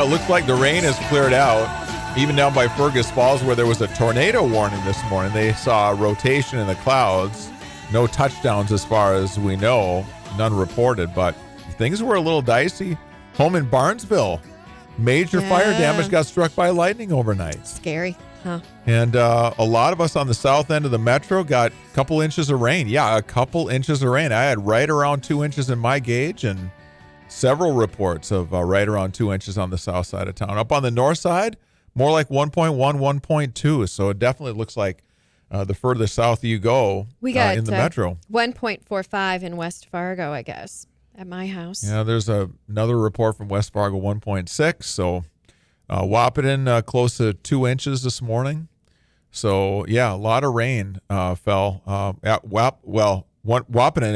It looks like the rain has cleared out, even down by Fergus Falls where there was a tornado warning this morning. They saw a rotation in the clouds. No touchdowns as far as we know. None reported, but things were a little dicey. Home in Barnesville, major fire damage, got struck by lightning overnight. Scary, huh? And a lot of us on the south end of the metro got a couple inches of rain. Yeah, a couple inches of rain. I had right around 2 inches in my gauge, and several reports of right around 2 inches on the south side of town. Up on the north side, more like 1.1, 1.2. So it definitely looks like the further south you go we got, in the metro. 1.45 in West Fargo, I guess, at my house. Yeah, there's another report from West Fargo, 1.6. So Wahpeton close to 2 inches this morning. So, yeah, a lot of rain fell. Wahpeton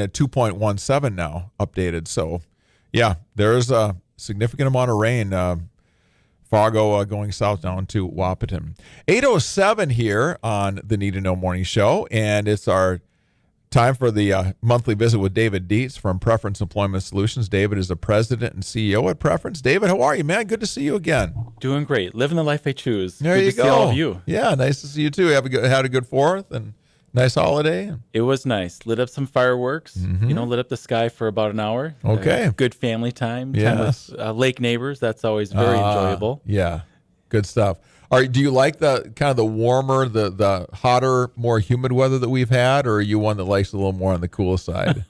at 2.17 now, updated. So, yeah, there's a significant amount of rain. Fargo going south down to Wahpeton. 8:07 here on the Need to Know Morning Show, and it's our time for the monthly visit with David Dietz from Preference Employment Solutions. David is the president and CEO at Preference. David, how are you, man? Good to see you again. Doing great. Living the life I choose. There Good you to go. see all of you. Yeah, nice to see you too. Had a good 4th and nice holiday. It was nice. Lit up some fireworks. Lit up the sky for about an hour. Okay. Good family time. Yes. Time with lake neighbors. That's always very enjoyable. Yeah, good stuff. Do you like the kind of the warmer, the hotter, more humid weather that we've had, or are you one that likes a little more on the cool side?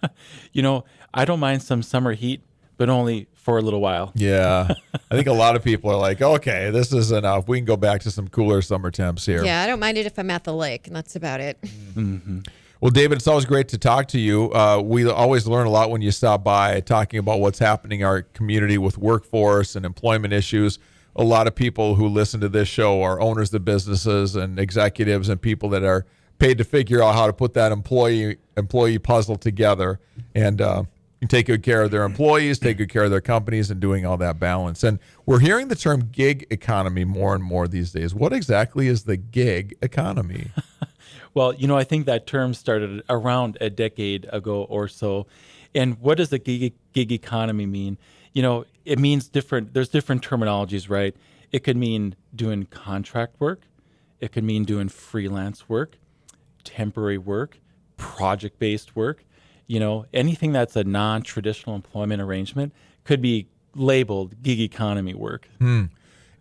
I don't mind some summer heat, but only for a little while. Yeah. I think a lot of people are like, okay, this is enough. We can go back to some cooler summer temps here. Yeah, I don't mind it if I'm at the lake, and that's about it. Mm-hmm. Well, David, it's always great to talk to you. We always learn a lot when you stop by talking about what's happening in our community with workforce and employment issues. A lot of people who listen to this show are owners of businesses and executives and people that are paid to figure out how to put that employee puzzle together and take good care of their employees, take good care of their companies, and doing all that balance. And we're hearing the term gig economy more and more these days. What exactly is the gig economy? Well, I think that term started around a decade ago or so. And what does the gig economy mean? It means there's different terminologies, right? It could mean doing contract work. It could mean doing freelance work, temporary work, project-based work. Anything that's a non-traditional employment arrangement could be labeled gig economy work. And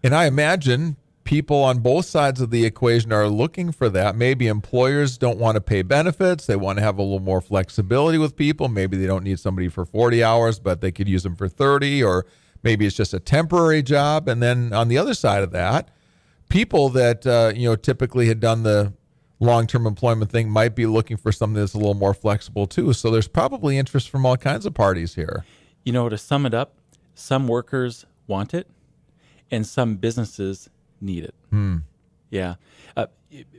I imagine people on both sides of the equation are looking for that. Maybe employers don't want to pay benefits. They want to have a little more flexibility with people. Maybe they don't need somebody for 40 hours, but they could use them for 30, or maybe it's just a temporary job. And then on the other side of that, people that, typically had done the long-term employment thing might be looking for something that's a little more flexible too. So there's probably interest from all kinds of parties here. To sum it up, some workers want it and some businesses need it. Yeah.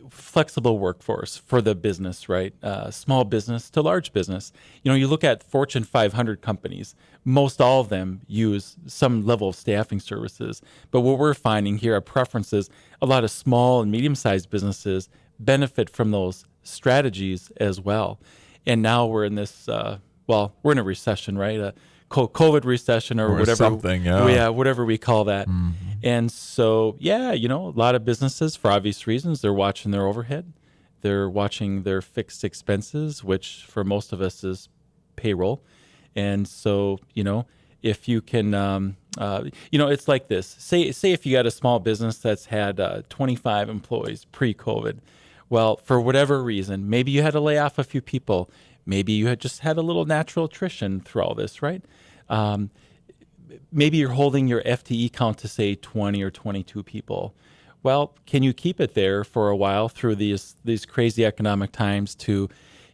Flexible workforce for the business, right? Small business to large business. You look at Fortune 500 companies, most all of them use some level of staffing services. But what we're finding here at Preferences, a lot of small and medium-sized businesses benefit from those strategies as well. And now we're in this, we're in a recession, right? A COVID recession or whatever. Something, yeah. Whatever we call that. Mm-hmm. And so, a lot of businesses, for obvious reasons, they're watching their overhead. They're watching their fixed expenses, which for most of us is payroll. And so, if you can, it's like this. Say if you got a small business that's had 25 employees pre-COVID. Well, for whatever reason, maybe you had to lay off a few people. Maybe you had just had a little natural attrition through all this, right? Maybe you're holding your FTE count to, say, 20 or 22 people. Well, can you keep it there for a while through these crazy economic times to,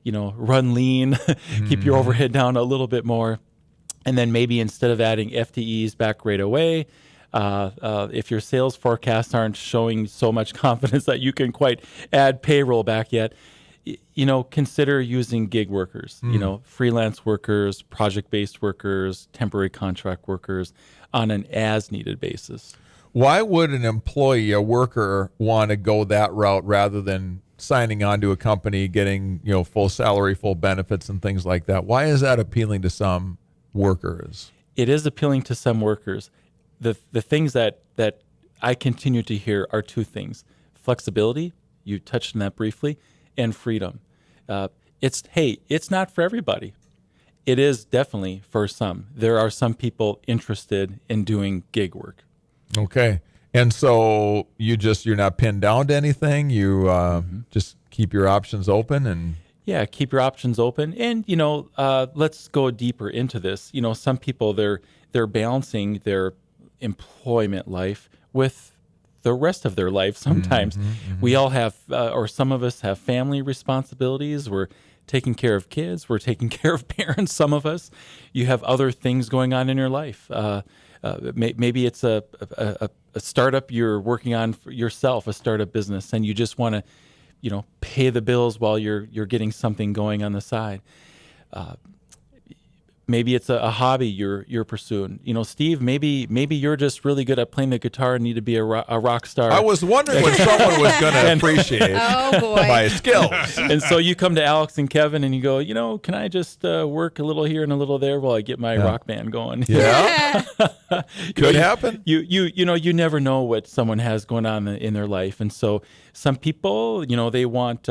run lean, keep your overhead down a little bit more, and then maybe instead of adding FTEs back right away, if your sales forecasts aren't showing so much confidence that you can quite add payroll back yet, consider using gig workers, freelance workers, project-based workers, temporary contract workers on an as-needed basis. Why would an employee, a worker, want to go that route rather than signing on to a company, getting, full salary, full benefits and things like that? Why is that appealing to some workers? It is appealing to some workers. the things that I continue to hear are two things: flexibility, you touched on that briefly, and freedom. It's not for everybody. It is definitely for some. There are some people interested in doing gig work. Okay. And so you're not pinned down to anything. You just keep your options open and. Yeah, keep your options open. And, let's go deeper into this. Some people, they're balancing their employment life with the rest of their life. Sometimes we all have, or some of us have family responsibilities. We're taking care of kids. We're taking care of parents. Some of us, you have other things going on in your life. Maybe it's a startup you're working on for yourself, a startup business, and you just want to, pay the bills while you're getting something going on the side. Maybe it's a hobby you're pursuing. Steve, maybe you're just really good at playing the guitar and need to be a rock star. I was wondering when someone was going to appreciate my skills. And so you come to Alex and Kevin and you go, can I just work a little here and a little there while I get my rock band going? Yeah, could happen. You never know what someone has going on in their life, and so some people, they want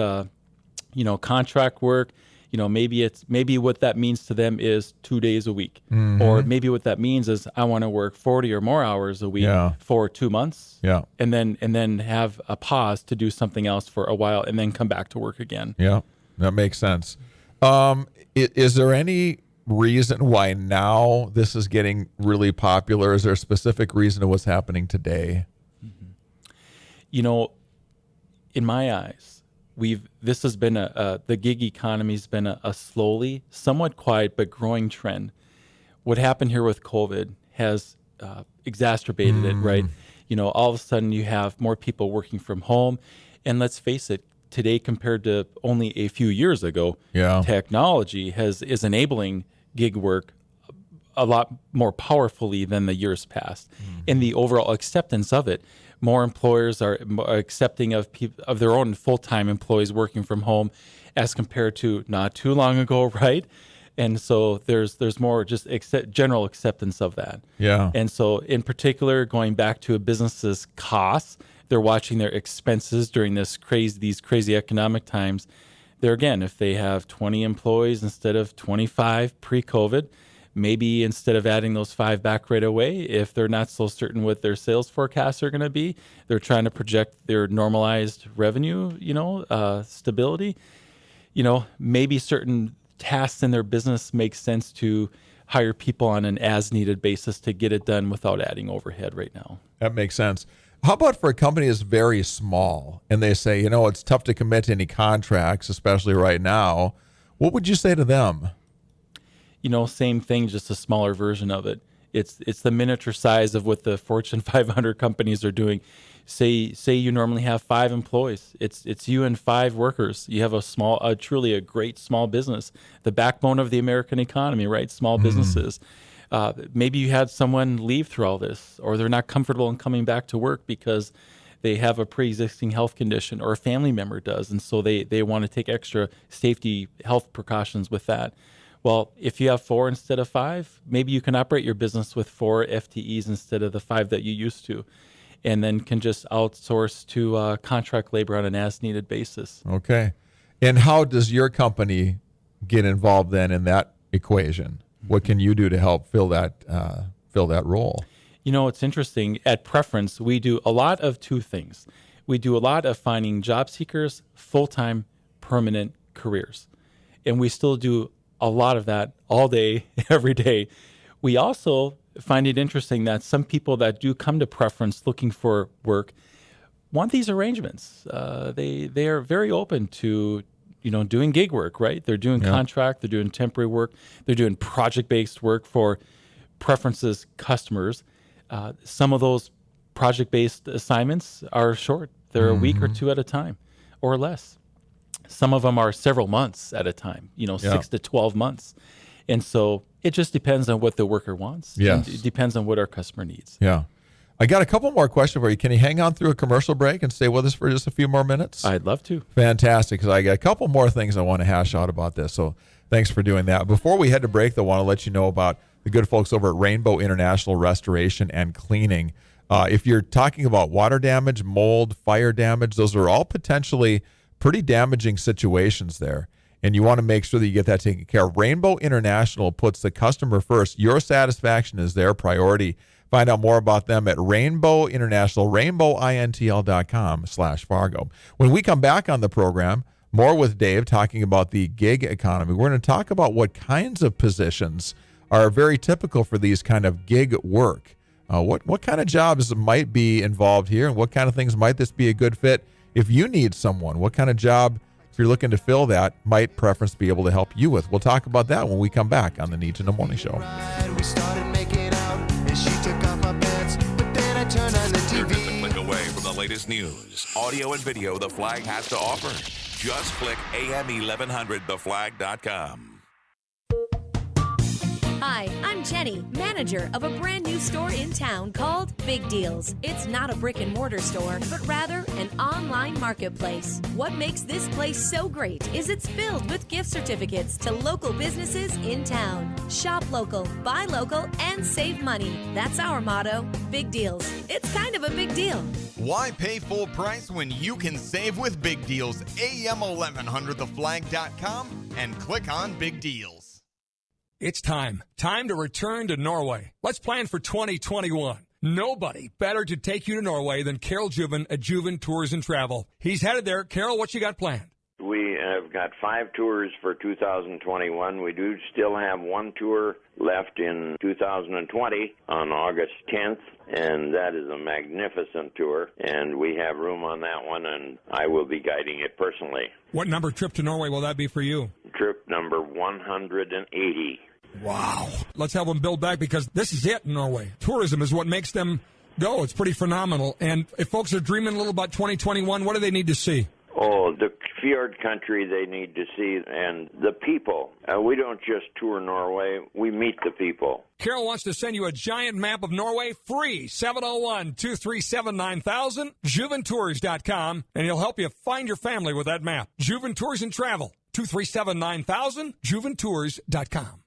contract work. Maybe what that means to them is 2 days a week, or maybe what that means is I want to work 40 or more hours a week for 2 months, and then have a pause to do something else for a while, and then come back to work again. Yeah, that makes sense. Is there any reason why now this is getting really popular? Is there a specific reason to what's happening today? In my eyes, this has been the gig economy's been a slowly, somewhat quiet, but growing trend. What happened here with COVID has exacerbated it, right? All of a sudden you have more people working from home, and let's face it, today compared to only a few years ago, technology is enabling gig work a lot more powerfully than the years past, and the overall acceptance of it. More employers are accepting of their own full-time employees working from home, as compared to not too long ago, right? And so there's more just general acceptance of that. Yeah. And so in particular, going back to a business's costs, they're watching their expenses during these crazy economic times. There again, if they have 20 employees instead of 25 pre-COVID, maybe instead of adding those 5 back right away, if they're not so certain what their sales forecasts are going to be, they're trying to project their normalized revenue, stability. Maybe certain tasks in their business make sense to hire people on an as-needed basis to get it done without adding overhead right now. That makes sense. How about for a company that's very small and they say, it's tough to commit to any contracts, especially right now? What would you say to them? Same thing, just a smaller version of it. It's the miniature size of what the Fortune 500 companies are doing. Say you normally have 5 employees. It's you and 5 workers. You have truly a great small business, the backbone of the American economy, right? Small businesses. Maybe you had someone leave through all this, or they're not comfortable in coming back to work because they have a pre-existing health condition, or a family member does, and so they want to take extra safety health precautions with that. Well, if you have 4 instead of 5, maybe you can operate your business with 4 FTEs instead of the 5 that you used to, and then can just outsource to contract labor on an as-needed basis. Okay. And how does your company get involved then in that equation? What can you do to help fill that role? It's interesting. At Preference, we do a lot of 2 things. We do a lot of finding job seekers full-time, permanent careers, and we still do a lot of that all day, every day. We also find it interesting that some people that do come to Preference looking for work want these arrangements. They are very open to doing gig work, right? They're doing contract, they're doing temporary work, they're doing project-based work for Preference's customers. Some of those project-based assignments are short. They're a week or 2 at a time or less. Some of them are several months at a time, 6 to 12 months. And so it just depends on what the worker wants. Yes. It depends on what our customer needs. Yeah. I got a couple more questions for you. Can you hang on through a commercial break and stay with us for just a few more minutes? I'd love to. Fantastic, because I got a couple more things I want to hash out about this. So thanks for doing that. Before we head to break, though, I want to let you know about the good folks over at Rainbow International Restoration and Cleaning. If you're talking about water damage, mold, fire damage, those are all potentially pretty damaging situations there. And you want to make sure that you get that taken care of. Rainbow International puts the customer first. Your satisfaction is their priority. Find out more about them at Rainbow International, rainbowintl.com/Fargo. When we come back on the program, more with Dave talking about the gig economy. We're going to talk about what kinds of positions are very typical for these kind of gig work. What kind of jobs might be involved here, and what kind of things might this be a good fit if you need someone? What kind of job, if you're looking to fill that, might Preference be able to help you with? We'll talk about that when we come back on the Need to Know Morning Show. We started making out, and she took off her pants, but then I turned on the TV. You're just a click away from the latest news, audio, and video the Flag has to offer. Just click am1100theflag.com. Hi, I'm Jenny, manager of a brand new store in town called Big Deals. It's not a brick and mortar store, but rather an online marketplace. What makes this place so great is it's filled with gift certificates to local businesses in town. Shop local, buy local, and save money. That's our motto, Big Deals. It's kind of a big deal. Why pay full price when you can save with Big Deals? am1100theflag.com and click on Big Deals. It's time to return to Norway. Let's plan for 2021. Nobody better to take you to Norway than Carol Juven at Juven Tours and Travel. He's headed there. Carol, what you got planned? We have got 5 tours for 2021. We do still have 1 tour left in 2020 on August 10th, and that is a magnificent tour, and we have room on that one, and I will be guiding it personally. What number trip to Norway will that be for you? Trip number 180. Wow. Let's help them build back, because this is it in Norway. Tourism is what makes them go. It's pretty phenomenal. And if folks are dreaming a little about 2021, what do they need to see? Oh, the fjord country they need to see, and the people. We don't just tour Norway, we meet the people. Carol wants to send you a giant map of Norway free, 701-237-9000, juventours.com, and he'll help you find your family with that map. Juven Tours and Travel, 237-9000, juventours.com.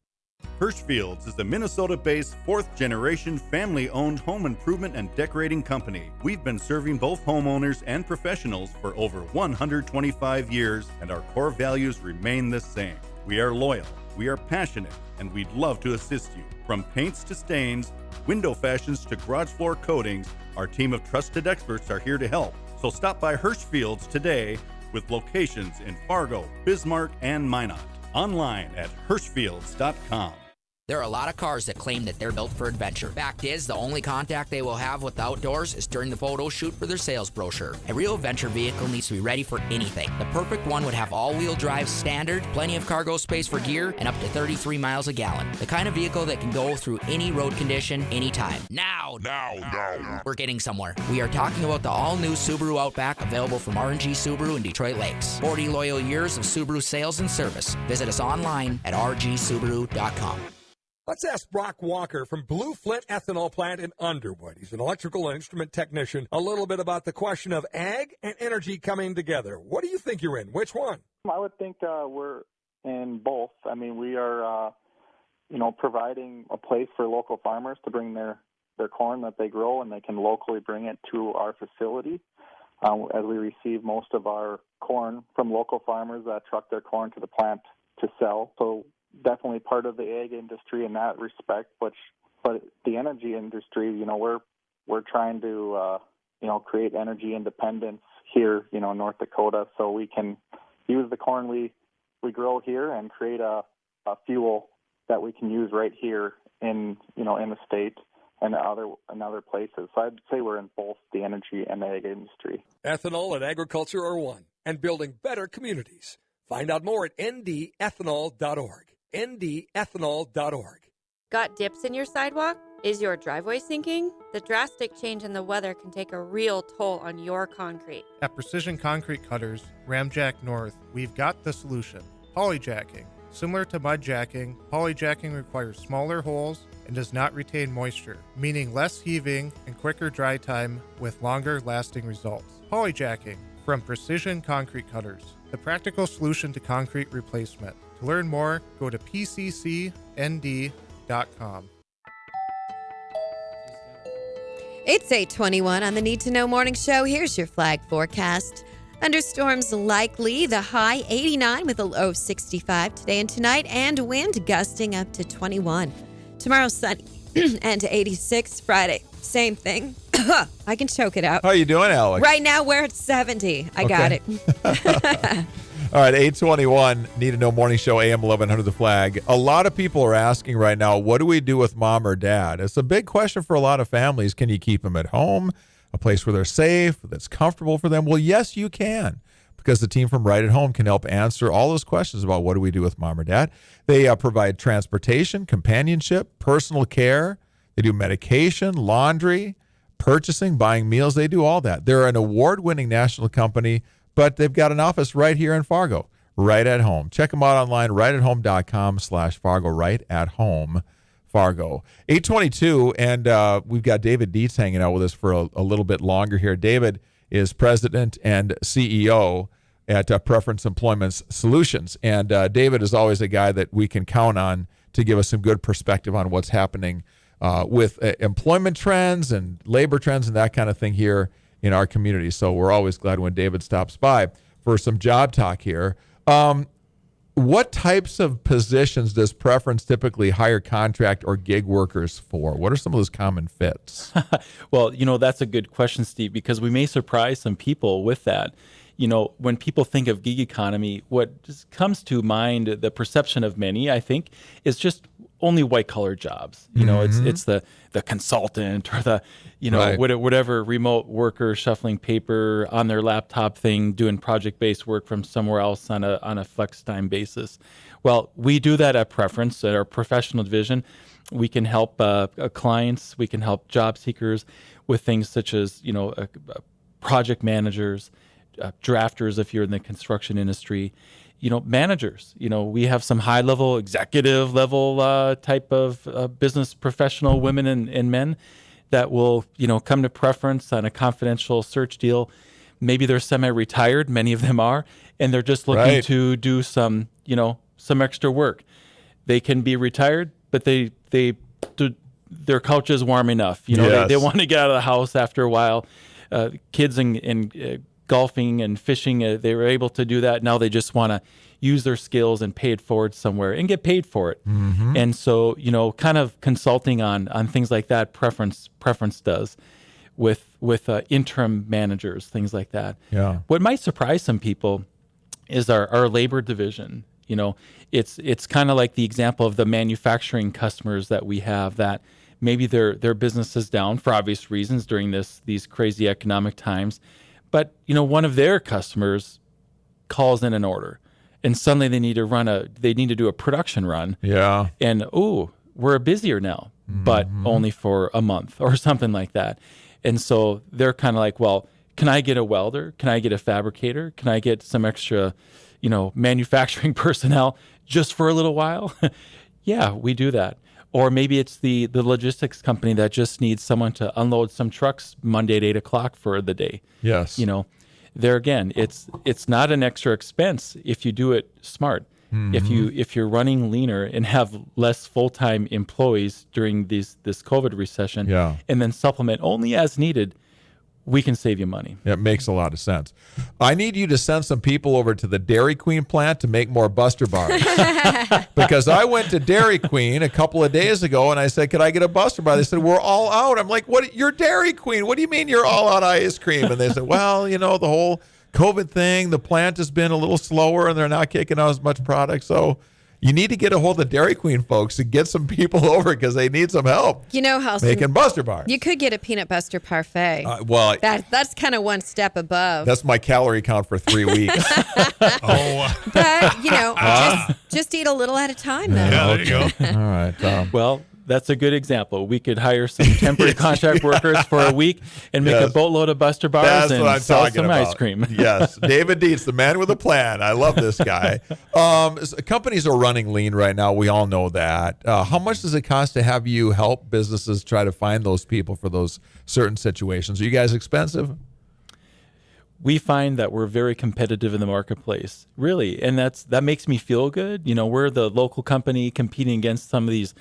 Hirschfield's is a Minnesota-based fourth-generation family-owned home improvement and decorating company. We've been serving both homeowners and professionals for over 125 years, and our core values remain the same. We are loyal, we are passionate, and we'd love to assist you. From paints to stains, window fashions to garage floor coatings, our team of trusted experts are here to help. So stop by Hirschfield's today with locations in Fargo, Bismarck, and Minot. Online at Hirschfields.com. There are a lot of cars that claim that they're built for adventure. Fact is, the only contact they will have with the outdoors is during the photo shoot for their sales brochure. A real adventure vehicle needs to be ready for anything. The perfect one would have all-wheel drive standard, plenty of cargo space for gear, and up to 33 miles a gallon. The kind of vehicle that can go through any road condition, anytime. Now. We're getting somewhere. We are talking about the all-new Subaru Outback, available from R&G Subaru in Detroit Lakes. 40 loyal years of Subaru sales and service. Visit us online at rgsubaru.com. Let's ask Brock Walker from Blue Flint Ethanol Plant in Underwood. He's an electrical and instrument technician. A little bit about the question of ag and energy coming together. What do you think you're in? Which one? I would think we're in both. I mean, we are, providing a place for local farmers to bring their corn that they grow, and they can locally bring it to our facility. As we receive most of our corn from local farmers that truck their corn to the plant to sell. So definitely part of the ag industry in that respect, but the energy industry, we're trying to create energy independence here, in North Dakota, so we can use the corn we grow here and create a fuel that we can use right here in the state and other places. So I'd say we're in both the energy and the ag industry. Ethanol and agriculture are one, and building better communities. Find out more at ndethanol.org. ndethanol.org. Got dips in your sidewalk? Is your driveway sinking? The drastic change in the weather can take a real toll on your concrete. At Precision Concrete Cutters, Ramjack North, we've got the solution. Polyjacking. Similar to mud jacking, polyjacking requires smaller holes and does not retain moisture, meaning less heaving and quicker dry time with longer lasting results. Polyjacking from Precision Concrete Cutters, the practical solution to concrete replacement. To learn more, go to pccnd.com. fargoright.com. It's 8:21 on the Need to Know Morning Show. Here's your flag forecast. Thunderstorms likely, the high 89 with a low of 65 today and tonight, and wind gusting up to 21. Tomorrow sunny and 86. Friday, same thing. I can choke it out. How you doing, Alex? Right now we're at 70. I got it. All right, 8:21, Need to Know Morning Show, AM 1100 The Flag. A lot of people are asking right now, what do we do with mom or dad? It's a big question for a lot of families. Can you keep them at home, a place where they're safe, that's comfortable for them? Well, yes, you can, because the team from Right at Home can help answer all those questions about what do we do with mom or dad. They provide transportation, companionship, personal care. They do medication, laundry, purchasing, buying meals. They do all that. They're an award-winning national company, but they've got an office right here in Fargo, Right at Home. Check them out online, rightathome.com/Fargo, Right at Home, Fargo. 8:22, and we've got David Dietz hanging out with us for a little bit longer here. David is president and CEO at Preference Employment Solutions. And David is always a guy that we can count on to give us some good perspective on what's happening with employment trends and labor trends and that kind of thing here in our community. So we're always glad when David stops by for some job talk here. What types of positions does Preference typically hire contract or gig workers for? What are some of those common fits? Well, that's a good question, Steve, because we may surprise some people with that. When people think of gig economy, what just comes to mind, the perception of many, I think, is just only white collar jobs. It's the consultant or the, Right. whatever remote worker shuffling paper on their laptop thing, doing project-based work from somewhere else on a flex time basis. Well, we do that at Preference, at our professional division. We can help clients, we can help job seekers with things such as, project managers, drafters if you're in the construction industry, managers. We have some high-level, executive-level type of business professional women and men that will, come to Preference on a confidential search deal. Maybe they're semi-retired, many of them are, and they're just looking to do some, some extra work. They can be retired, but their couch is warm enough. They want to get out of the house after a while. Kids and golfing and fishing, they were able to do that. Now they just want to use their skills and pay it forward somewhere and get paid for it. Mm-hmm. And so, kind of consulting on things like that, Preference does with interim managers, things like that. Yeah. What might surprise some people is our labor division. It's kind of like the example of the manufacturing customers that we have that maybe their business is down for obvious reasons during these crazy economic times. But, one of their customers calls in an order and suddenly they need to do a production run. Yeah. And, we're busier now, but only for a month or something like that. And so they're kind of like, well, can I get a welder? Can I get a fabricator? Can I get some extra, manufacturing personnel just for a little while? Yeah, we do that. Or maybe it's the logistics company that just needs someone to unload some trucks Monday at 8 o'clock for the day. Yes. There again, it's not an extra expense if you do it smart. Mm-hmm. If you're running leaner and have less full-time employees during this COVID recession, and then supplement only as needed, we can save you money. It makes a lot of sense. I need you to send some people over to the Dairy Queen plant to make more Buster Bars. Because I went to Dairy Queen a couple of days ago and I said, could I get a Buster Bar? They said, we're all out. I'm like, what? You're Dairy Queen. What do you mean you're all out ice cream? And they said, well, the whole COVID thing, the plant has been a little slower and they're not kicking out as much product. So you need to get a hold of Dairy Queen folks and get some people over because they need some help. Making Buster Bars. You could get a peanut buster parfait. Well, that's kind of one step above. That's my calorie count for 3 weeks. But just eat a little at a time. Then. Yeah, there you go. All right. Well, that's a good example. We could hire some temporary contract workers for a week and make a boatload of Buster Bars and sell some ice cream. Yes. David Dietz, the man with a plan. I love this guy. Companies are running lean right now. We all know that. How much does it cost to have you help businesses try to find those people for those certain situations? Are you guys expensive? We find that we're very competitive in the marketplace, really. And that makes me feel good. We're the local company competing against some of these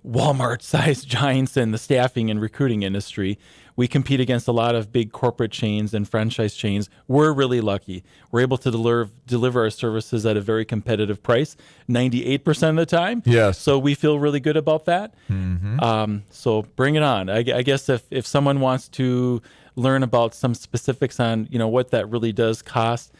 Walmart-sized giants in the staffing and recruiting industry. We compete against a lot of big corporate chains and franchise chains. We're really lucky. We're able to deliver our services at a very competitive price, 98% of the time. Yes. So we feel really good about that. Mm-hmm. So bring it on. I guess if someone wants to learn about some specifics on what that really does cost,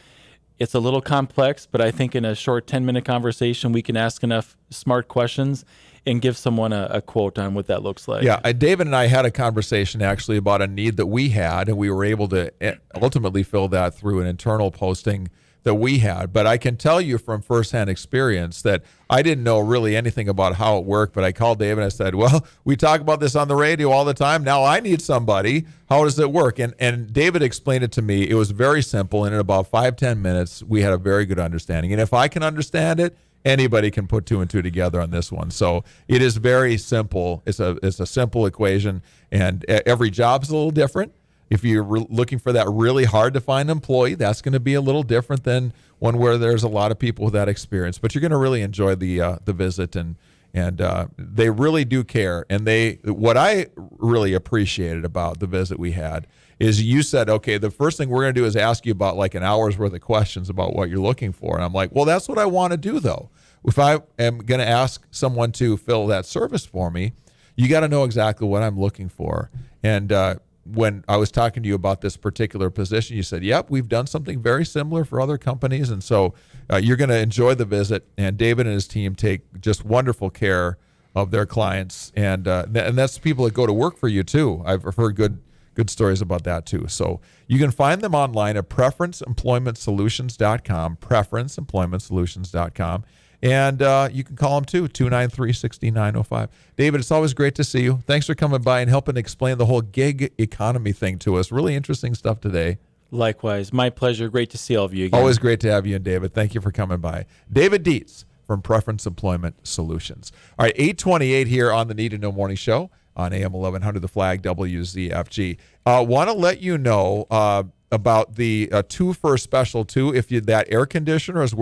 it's a little complex, but I think in a short 10-minute conversation, we can ask enough smart questions and give someone a quote on what that looks like. Yeah, David and I had a conversation actually about a need that we had, and we were able to ultimately fill that through an internal posting that we had. But I can tell you from firsthand experience that I didn't know really anything about how it worked, but I called David and I said, well, we talk about this on the radio all the time. Now I need somebody. How does it work? And David explained it to me. It was very simple, and in about 5-10 minutes, we had a very good understanding. And if I can understand it, anybody can put 2 and 2 together on this one. So it is very simple. It's a simple equation, and every job is a little different. If you're looking for that really hard to find employee, that's going to be a little different than one where there's a lot of people with that experience. But you're going to really enjoy the visit, and they really do care. And what I really appreciated about the visit we had is you said, okay, the first thing we're going to do is ask you about like an hour's worth of questions about what you're looking for. And I'm like, well, that's what I want to do, though. If I am going to ask someone to fill that service for me, you got to know exactly what I'm looking for. And when I was talking to you about this particular position, you said, yep, we've done something very similar for other companies. And so you're going to enjoy the visit. And David and his team take just wonderful care of their clients. And that's people that go to work for you, too. I've heard good stories about that, too. So you can find them online at preferenceemploymentsolutions.com, preferenceemploymentsolutions.com. And you can call them, too, 293-6905. David, it's always great to see you. Thanks for coming by and helping explain the whole gig economy thing to us. Really interesting stuff today. Likewise. My pleasure. Great to see all of you again. Always great to have you, and David. Thank you for coming by. David Dietz from Preference Employment Solutions. All right, 8:28 here on the Need to Know Morning Show on AM 1100, The Flag, WZFG. Want to let you know about the 2 for a special, too. If that air conditioner is